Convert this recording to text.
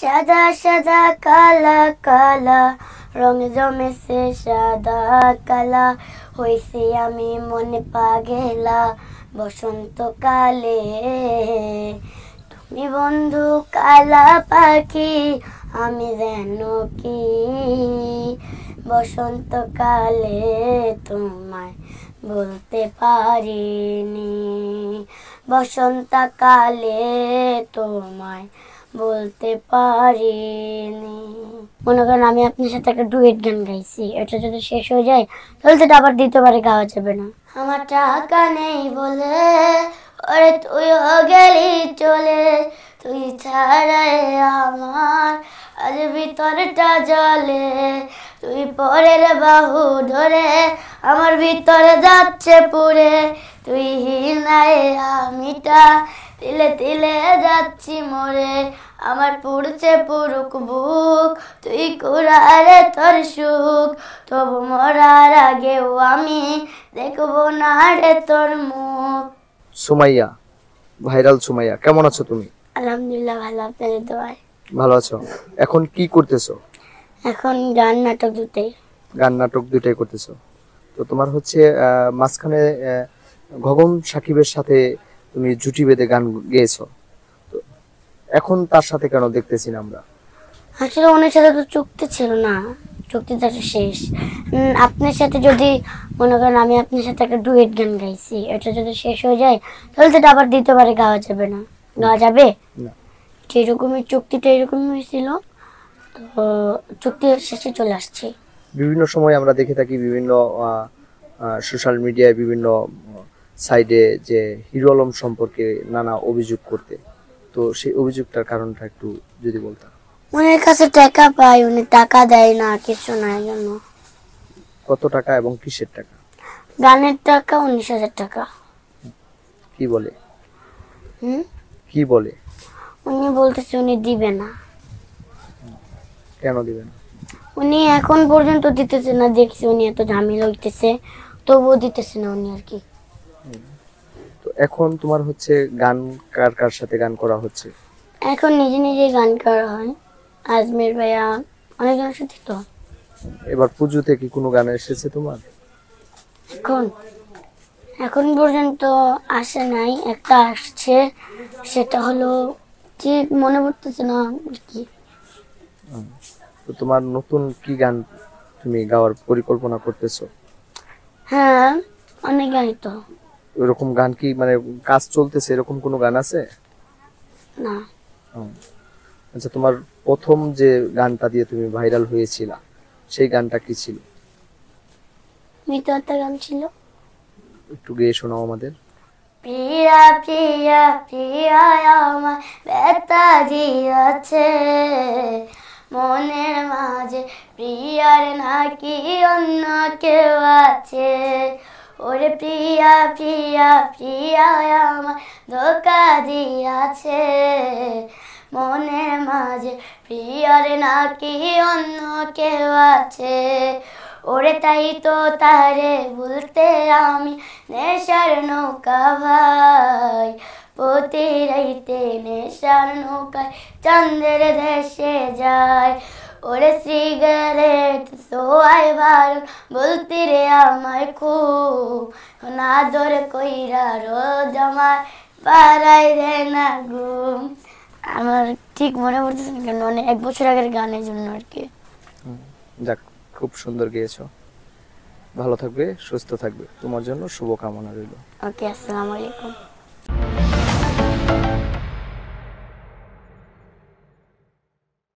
সাদা সাদা কালা কালা রং জমেছে সাদা কালা হইছি আমি মনে পাগেলা বসন্তকালে তুমি বন্ধু কালা পাখি আমি যেন কি বসন্তকালে তোমায় বলতে পারিনি বসন্তকালে তোমায় বলতে পারিনি। মনে করেন আমি আপনার সাথে একটা ডুয়েট গান গাইছি, এটা যদি শেষ হয়ে যায় তাহলে তো আবার দ্বিতীয়বারে গাওয়া যাবে না। আমার টাকা নেই বলে ওরে তুইও গেলি চলে, তুই ছাড়াই আমার আজ ভিতরটা জলে, তুই পরের বাহু ধরে আমার ভিতরে যাচ্ছে পুরে, তুই নাই আমিটা তিলে তিলে যাচ্ছি মরে, আমার পুড়ছে পুরুক বুক তুই কুড়ারে তোর সুখ, তবু মরার আগেও আমি দেখবো না রে তোর মুখ। সুমাইয়া, ভাইরাল সুমাইয়া, কেমন আছো তুমি? আলহামদুলিল্লাহ ভালো, আপনাদের দোয়ায়। ভালো আছো? এখন কি করতেছো? এখন গান নাটক দুটোই। গান নাটক দুটাই করতেছো। তো তোমার হচ্ছে মাঝখানে গগন সাকিবের সাথে তুমি জুটি বেঁধে গান গেয়েছো, তো এখন তার সাথে কেন দেখতেছি না আমরা? আসলে ওনার সাথে তো চুক্তি ছিল না, চুক্তিটা তো শেষ। আপনার সাথে যদি মনে করেন আমি আপনার সাথে একটা ডুয়েট গান গাইছি, এটা যদি শেষ হয়ে যায় তাহলে তো আবার দ্বিতীয়বারে গাওয়া যাবে না। গাওয়া যাবে না। যেরকমই চুক্তিটা এরকমই হয়েছিল, তো চুক্তি শেষে চলে আসছে। বিভিন্ন সময় আমরা দেখে থাকি বিভিন্ন সোশ্যাল মিডিয়ায় বিভিন্ন সাইডে যে হিরো আলম সম্পর্কে নানা অভিযোগ করতে, তো সেই অভিযোগটার কারণটা একটু যদি বলতাম। উনার কাছে টাকা পাই, উনি টাকা দেয় না, কিছু না, এই জন্য। কত টাকা এবং কিসের টাকা? গানের টাকা 19,000 টাকা। কি বলে? কি বলে? উনি বলতেছে উনি দিবে না। কেন দিবে না? উনি এখন পর্যন্ত দিতেছে না, দেখছি উনি এত ঝামেলা হইতেছে তবুও দিতেছে না উনি আর কি। তো এখন তোমার হচ্ছে গান কার কার সাথে গান করা হচ্ছে? এখন নিজে নিজে গান করা হয়, আজমের ভাইয়া অনেকজনের সাথে। তো এবার পুজোতে কি কোনো গান এসেছে তোমার? এখন এখন পর্যন্ত আসে নাই, একটা আসছে, সেটা হলো ঠিক মনে পড়তেছে না কি। তো তোমার নতুন কি গান তুমি গাওয়ার পরিকল্পনা করতেছো? হ্যাঁ, অনেক গানই তো। এরকম গান কি মানে কাজ চলতেছে, এরকম কোনো গান আছে? না। আচ্ছা, তোমার প্রথম যে গানটা দিয়ে তুমি ভাইরাল হয়েছিলা সেই গানটা কি ছিল? মিততা গান ছিল। একটু গেয়ে শোনাও আমাদের। প্রিয়া প্রিয়া প্রিয়া আমার ব্যথা দিয়েছে মনের মাঝে, প্রিয়ার নাকি অন্য কেউ আছে, ওরে প্রিয়া প্রিয়া প্রিয়া আমার ধোকা দিয়েছে মনের মাঝে, প্রিয়ার নাকি অন্য কেউ আছে, ওরে তাই তো তারে বলতে আমি নেশার নৌকা ভাই, প্রতি রাইতে নেশার নৌকায় চাঁদের দেশে যায়, ওরে সিগারেট সোয়াই ভালো বলতি রে আমায় খুব, না ধরে কইরা রোজ আমার পাড়াই দেয় না ঘুম। আমার ঠিক মনে পড়তেছে না কেন, অনেক 1 বছর আগের গানের জন্য আর কি। যাক, খুব সুন্দর গেয়েছো। ভালো থাকবে, সুস্থ থাকবে, তোমার জন্য শুভকামনা রইল। ওকে, আসসালামু আলাইকুম।